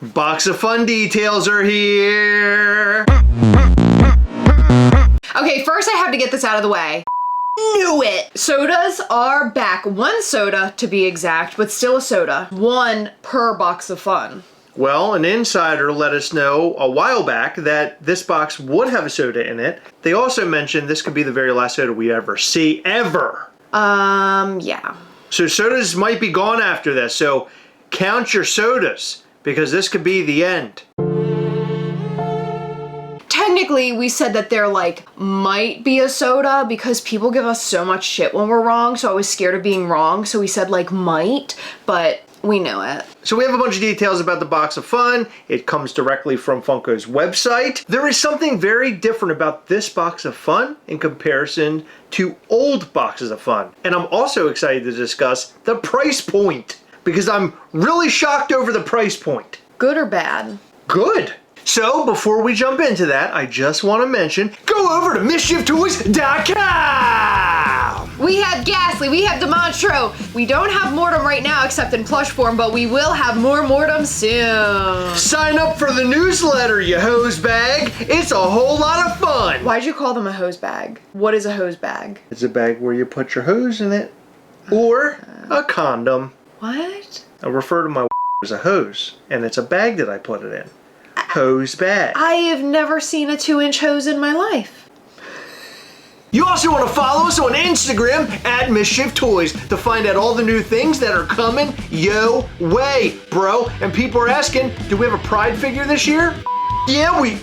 Box of fun details are here. Okay, first I have to get this out of the way. Knew it! Sodas are back. 1 soda to be exact, but still a soda. 1 per box of fun. Well, an insider let us know a while back that this box would have a soda in it. They also mentioned this could be the very last soda we ever see, ever. Yeah. So sodas might be gone after this, so count your sodas, because this could be the end. Technically, we said that there, might be a soda because people give us so much shit when we're wrong, so I was scared of being wrong, so we said, might, but we know it. So we have a bunch of details about the box of fun. It comes directly from Funko's website. There is something very different about this box of fun in comparison to old boxes of fun. And I'm also excited to discuss the price point, because I'm really shocked over the price point. Good or bad? Good. So before we jump into that, I just want to mention, go over to MischiefToys.com! We have Ghastly, we have Demonstro. We don't have Mortem right now except in plush form, but we will have more Mortem soon. Sign up for the newsletter, you hose bag. It's a whole lot of fun. Why'd you call them a hose bag? What is a hose bag? It's a bag where you put your hose in it. Or a condom. What? I refer to my as a hose, and it's a bag that I put it in. Hose bag. I have never seen a 2-inch hose in my life. You also want to follow us on Instagram at Mischief Toys to find out all the new things that are coming yo way, bro. And people are asking, do we have a Pride figure this year? Yeah, we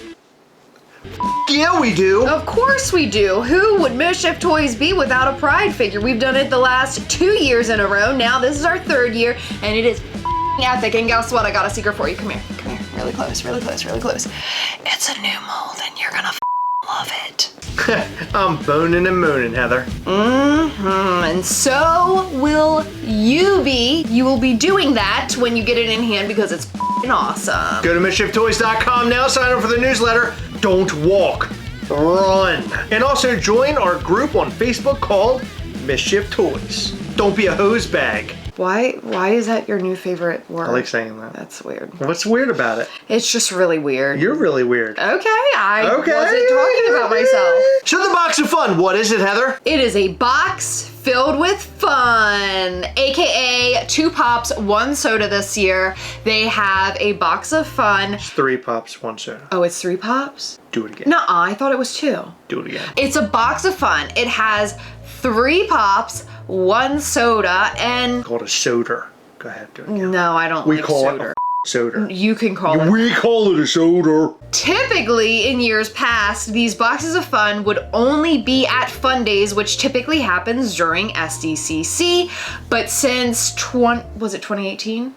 do. Of course we do. Who would Mischief Toys be without a Pride figure? We've done it the last 2 years in a row. Now this is our 3rd year, and it is epic. And guess what? I got a secret for you. Come here. Come here. Really close. Really close. Really close. It's a new mold, and you're gonna love it. I'm boning and mooning, Heather. And so will you be. You will be doing that when you get it in hand because it's awesome. Go to MischiefToys.com now. Sign up for the newsletter. Don't walk. Run. And also join our group on Facebook called Mischief Toys. Don't be a hose bag. Why is that your new favorite word? I like saying that. That's weird. What's weird about it? It's just really weird. You're really weird. Okay, I wasn't talking about myself. So the box of fun, what is it, Heather? It is a box filled with fun, aka 2 pops, 1 soda this year. They have a box of fun. It's 3 pops, 1 soda. Oh, it's 3 pops? Do it again. Nuh-uh, I thought it was 2. Do it again. It's a box of fun. It has 3 pops, 1 soda, and... Called a soda. Go ahead, do it again. No, I don't like soda. Soda. You can call it. We call it a soda. Typically, in years past, these boxes of fun would only be at Fundays, which typically happens during SDCC. But since was it 2018?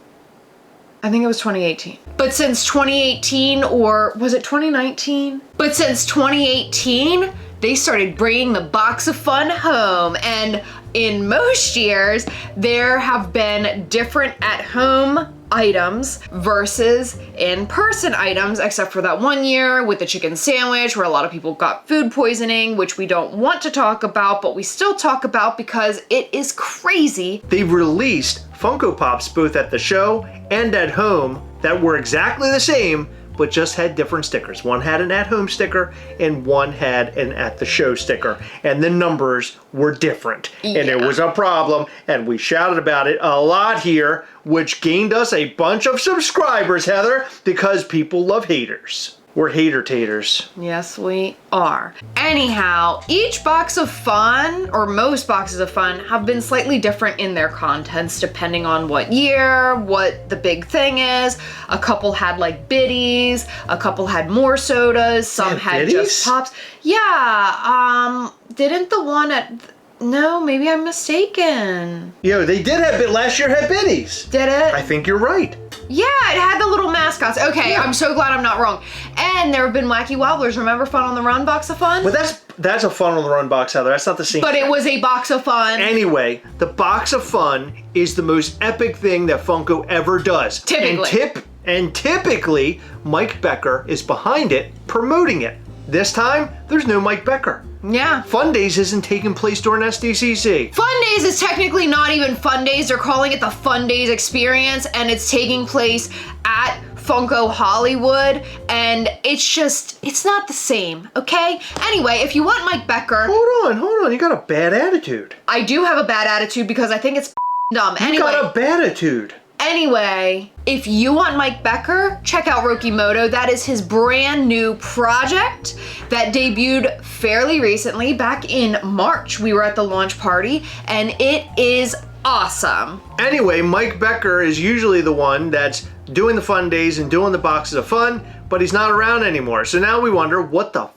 I think it was 2018. But since 2018, or was it 2019? But since 2018, they started bringing the box of fun home. And in most years, there have been different at-home items versus in-person items, except for that 1 year with the chicken sandwich where a lot of people got food poisoning, which we don't want to talk about, but we still talk about because it is crazy. They've released Funko Pops both at the show and at home that were exactly the same, but just had different stickers. One had an at-home sticker and one had an at-the-show sticker. And the numbers were different. Yeah. And it was a problem, and we shouted about it a lot here, which gained us a bunch of subscribers, Heather, because people love haters. We're hater-taters. Yes, we are. Anyhow, each box of fun, or most boxes of fun, have been slightly different in their contents depending on what year, what the big thing is. A couple had biddies, a couple had more sodas, some had just pops. Yeah, didn't the one at... No, maybe I'm mistaken. Yo, they did have last year had biddies. Did it? I think you're right. Yeah, it had the little mascots. Okay, yeah. I'm so glad I'm not wrong. And there have been Wacky Wobblers. Remember Fun on the Run box of fun? But that's a Fun on the Run box, Heather. That's not the same But thing. it was a box of fun. Anyway, the box of fun is the most epic thing that Funko ever does. Typically. And typically, Mike Becker is behind it, promoting it. This time, there's no Mike Becker. Yeah. Fundays isn't taking place during SDCC. Fundays is technically not even Fundays. They're calling it the Fundays experience, and it's taking place at Funko Hollywood, and it's not the same, okay? Anyway, if you want Mike Becker... Hold on, you got a bad attitude. I do have a bad attitude because I think it's dumb. You got a bad attitude. Anyway, if you want Mike Becker, check out Rokimoto. That is his brand new project that debuted fairly recently, back in March. We were at the launch party, and it is awesome. Anyway, Mike Becker is usually the one that's doing the fun days and doing the boxes of fun, but he's not around anymore. So now we wonder what the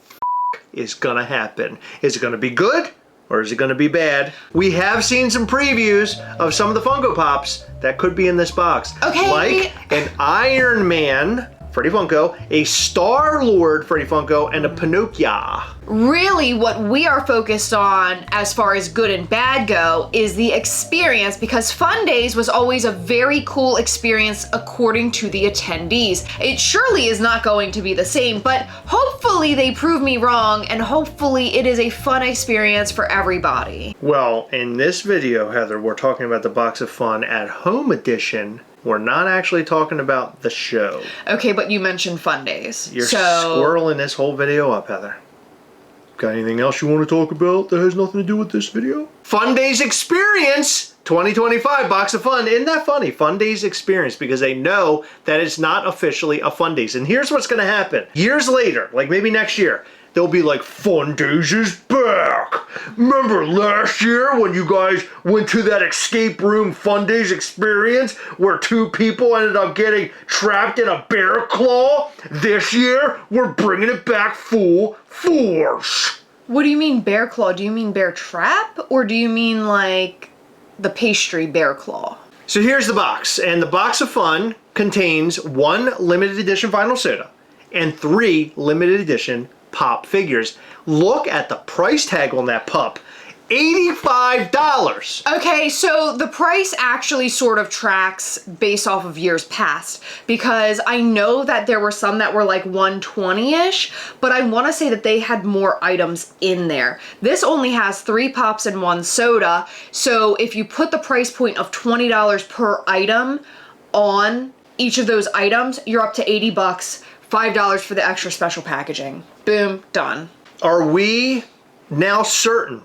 is gonna happen. Is it gonna be good? Or is it going to be bad? We have seen some previews of some of the Funko Pops that could be in this box. Okay. Like an Iron Man Freddy Funko, a Star-Lord Freddy Funko, and a Pinocchio. Really, what we are focused on as far as good and bad go is the experience, because Fundays was always a very cool experience according to the attendees. It surely is not going to be the same, but hopefully they prove me wrong, and hopefully it is a fun experience for everybody. Well, in this video, Heather, we're talking about the Box of Fun at Home Edition. We're not actually talking about the show. Okay, but you mentioned Fundays. You're squirreling this whole video up, Heather. Got anything else you want to talk about that has nothing to do with this video? Fundays Experience 2025 Box of Fun. Isn't that funny? Fundays Experience, because they know that it's not officially a Fundays. And here's what's going to happen. Years later, like maybe next year, they'll be like, Fundays is back. Remember last year when you guys went to that escape room Fundays experience where 2 people ended up getting trapped in a bear claw? This year, we're bringing it back full force. What do you mean bear claw? Do you mean bear trap? Or do you mean like the pastry bear claw? So here's the box. And the Box of Fun contains 1 limited edition vinyl soda and 3 limited edition pop figures. Look at the price tag on that pup. $85. Okay, so the price actually sort of tracks based off of years past, because I know that there were some that were like 120-ish, but I want to say that they had more items in there. This only has 3 pops and 1 soda, so if you put the price point of $20 per item on each of those items, you're up to 80 bucks. $5 for the extra special packaging. Boom, done. Are we now certain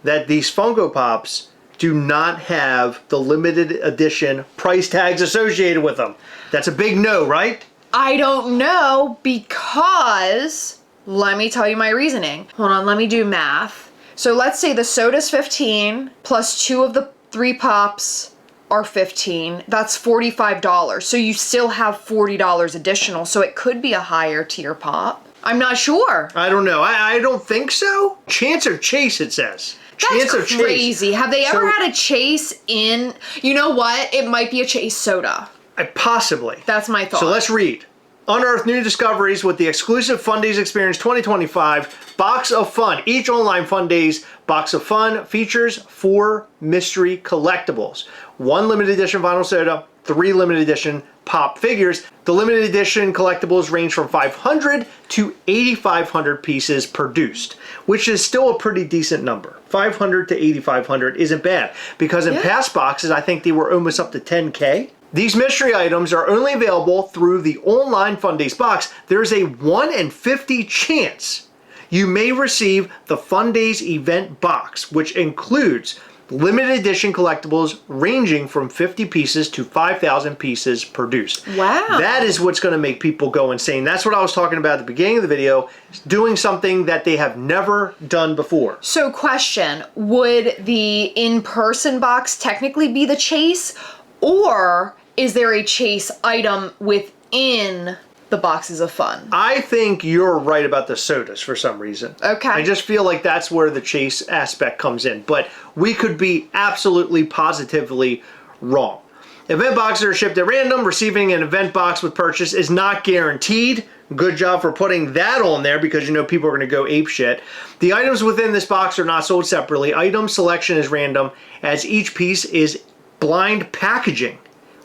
that these Funko Pops do not have the limited edition price tags associated with them? That's a big no, right? I don't know, because let me tell you my reasoning. Hold on, let me do math. So let's say the soda's 15 plus 2 of the 3 pops are 15. That's $45. So you still have $40 additional. So it could be a higher tier pop. I'm not sure. I don't know. I don't think so. Chance or Chase, it says. Chance That's or crazy. Chase. Have they ever had a Chase in? You know what? It might be a Chase soda. Possibly. That's my thought. So let's read. Unearth new discoveries with the exclusive Fundays Experience 2025 Box of Fun. Each online Fundays Box of Fun features 4 mystery collectibles. 1 limited edition vinyl soda, 3 limited edition pop figures. The limited edition collectibles range from 500 to 8,500 pieces produced, which is still a pretty decent number. 500 to 8,500 isn't bad, because in past boxes, I think they were almost up to 10K. These mystery items are only available through the online Fundays box. There's a 1 in 50 chance you may receive the Fundays event box, which includes limited edition collectibles ranging from 50 pieces to 5,000 pieces produced. Wow. That is what's going to make people go insane. That's what I was talking about at the beginning of the video, doing something that they have never done before. So question, would the in-person box technically be the Chase, or is there a Chase item within the Boxes of Fun? I think you're right about the sodas for some reason. Okay. I just feel like that's where the Chase aspect comes in, but we could be absolutely positively wrong. Event boxes are shipped at random. Receiving an event box with purchase is not guaranteed. Good job for putting that on there, because you know people are going to go apeshit. The items within this box are not sold separately. Item selection is random, as each piece is blind packaging.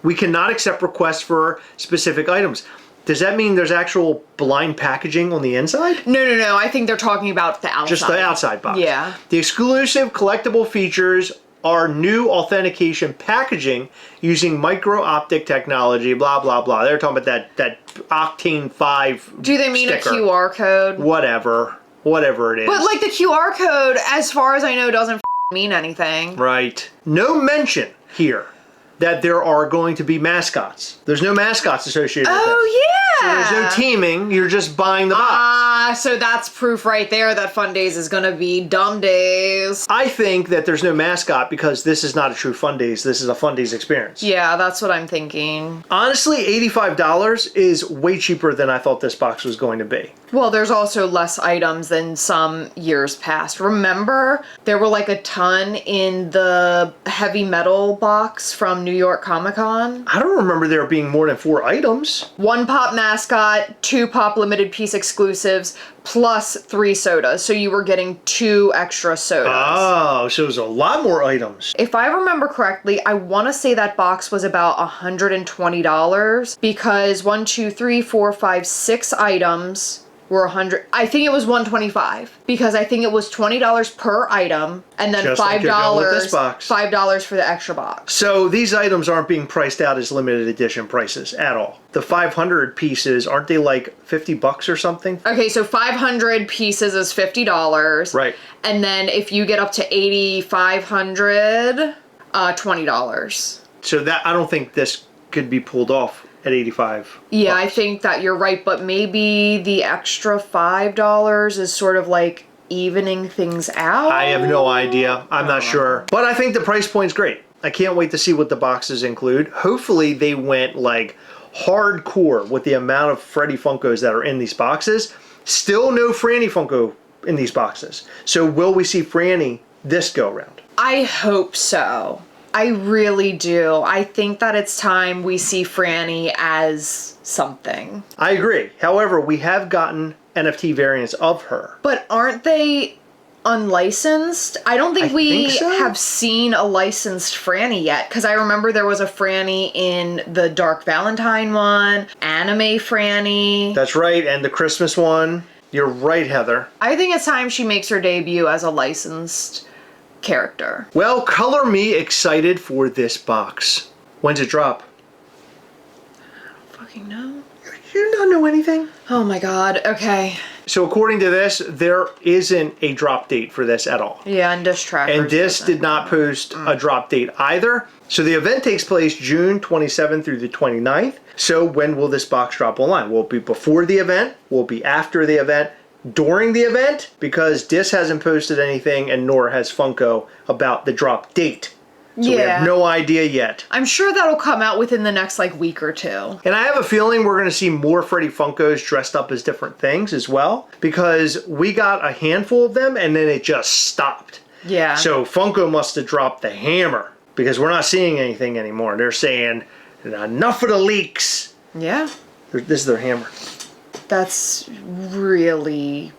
We cannot accept requests for specific items. Does that mean there's actual blind packaging on the inside? No. I think they're talking about the outside. Just the outside box. Yeah. The exclusive collectible features our new authentication packaging using micro-optic technology, blah, blah, blah. They're talking about that Octane 5 Do they mean sticker. a QR code? Whatever it is. But like the QR code, as far as I know, doesn't mean anything. Right. No mention here that there are going to be mascots. There's no mascots associated with this. Oh, yeah. So there's no teaming. You're just buying the box. So that's proof right there that Fundays is going to be dumb days. I think that there's no mascot because this is not a true Fundays. This is a Fundays experience. Yeah, that's what I'm thinking. Honestly, $85 is way cheaper than I thought this box was going to be. Well, there's also less items than some years past. Remember, there were like a ton in the heavy metal box from New York Comic Con? I don't remember there being more than 4 items. 1 pop mascot, 2 pop limited piece exclusives, plus 3 sodas. So you were getting 2 extra sodas. Oh, so it was a lot more items. If I remember correctly, I want to say that box was about $120 because 1, 2, 3, 4, 5, 6 items were 100. I think it was 125 because I think it was $20 per item and then Just like you're going with this box. $5 for the extra box. So these items aren't being priced out as limited edition prices at all. The 500 pieces, aren't they like $50 or something? Okay, so 500 pieces is $50. Right. And then if you get up to 8,500, $20. So that, I don't think this could be pulled off at 85. Yeah, I think that you're right, but maybe the extra $5 is sort of like evening things out. I have no idea. I'm not sure. But I think the price point's great. I can't wait to see what the boxes include. Hopefully they went like hardcore with the amount of Freddy Funkos that are in these boxes. Still no Franny Funko in these boxes. So will we see Franny this go around? I hope so. I really do. I think that it's time we see Franny as something. I agree. However, we have gotten NFT variants of her. But aren't they unlicensed? I don't think we think so. have seen a licensed Franny yet, because I remember there was a Franny in the Dark Valentine one, Anime Franny. That's right, and the Christmas one. You're right, Heather. I think it's time she makes her debut as a licensed character. Well, color me excited for this box. When's it drop? I don't fucking know. You don't know anything? Oh my god, okay. So according to this, there isn't a drop date for this at all. Yeah, and Dish Trackers And this doesn't. did not post a drop date either. So the event takes place June 27th through the 29th. So when will this box drop online? Will it be before the event? Will it be after the event? During the event? Because Dis hasn't posted anything and nor has Funko about the drop date. So we have no idea yet. I'm sure that'll come out within the next like week or two. And I have a feeling we're going to see more Freddy Funkos dressed up as different things as well. Because we got a handful of them and then it just stopped. Yeah. So Funko must have dropped the hammer. Because we're not seeing anything anymore. They're saying, enough of the leaks. Yeah. This is their hammer. That's really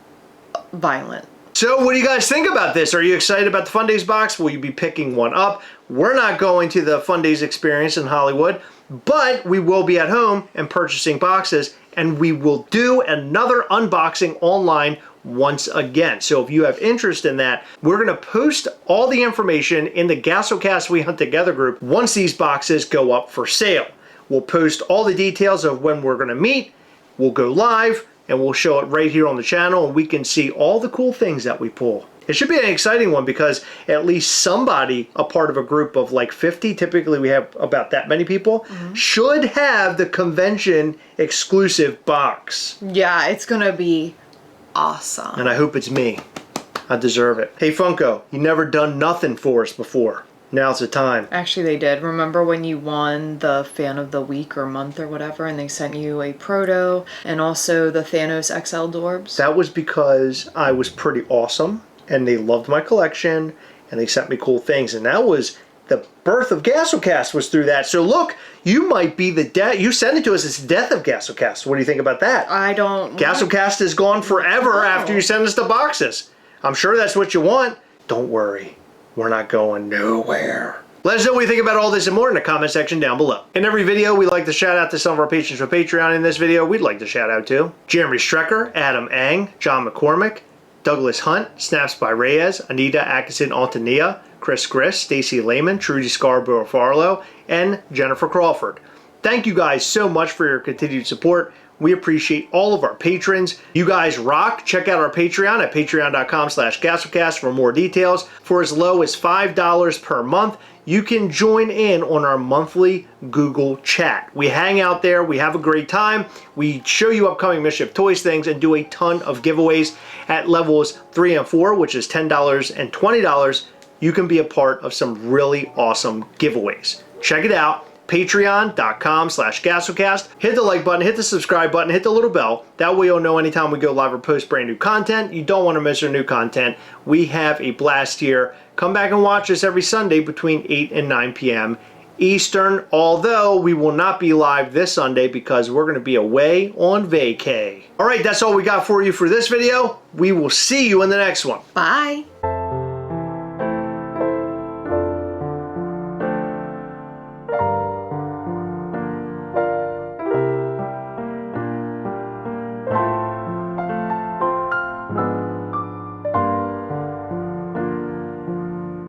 violent. So what do you guys think about this? Are you excited about the Fundays box? Will you be picking one up? We're not going to the Fundays experience in Hollywood, but we will be at home and purchasing boxes, and we will do another unboxing online once again. So if you have interest in that, we're going to post all the information in the Gastlecast We Hunt Together group once these boxes go up for sale. We'll post all the details of when we're going to meet. We'll go live and we'll show it right here on the channel and we can see all the cool things that we pull. It should be an exciting one because at least somebody, a part of a group of like 50, typically we have about that many people, should have the convention exclusive box. Yeah, it's gonna be awesome. And I hope it's me. I deserve it. Hey Funko, you never done nothing for us before. Now's the time. Actually, they did. Remember when you won the Fan of the Week or month or whatever, and they sent you a proto and also the Thanos XL Dorbs? That was because I was pretty awesome and they loved my collection and they sent me cool things. And that was the birth of Gastlecast was through that. So look, you might be the death. You sent it to us as death of Gastlecast. What do you think about that? I don't... Gastlecast is gone forever after you send us the boxes. I'm sure that's what you want. Don't worry. We're not going nowhere. Let us know what you think about all this and more in the comment section down below. In every video, we like to shout out to some of our patrons for Patreon. In this video, we'd like to shout out to Jeremy Strecker, Adam Ang, John McCormick, Douglas Hunt, Snaps by Reyes, Anita Atkinson Altania, Chris Griss, Stacy Lehman, Trudy Scarborough Farlow, and Jennifer Crawford. Thank you guys so much for your continued support. We appreciate all of our patrons. You guys rock. Check out our Patreon at patreon.com/Gastlecast for more details. For as low as $5 per month, you can join in on our monthly Google chat. We hang out there. We have a great time. We show you upcoming Mischief Toys things and do a ton of giveaways at levels 3 and 4, which is $10 and $20. You can be a part of some really awesome giveaways. Check it out. Patreon.com/Gastlecast. Hit the like button, hit the subscribe button, hit the little bell. That way you'll know anytime we go live or post brand new content. You don't want to miss our new content. We have a blast here. Come back and watch us every Sunday between 8 and 9 p.m. Eastern, although we will not be live this Sunday because we're going to be away on vacay. All right, that's all we got for you for this video. We will see you in the next one. Bye.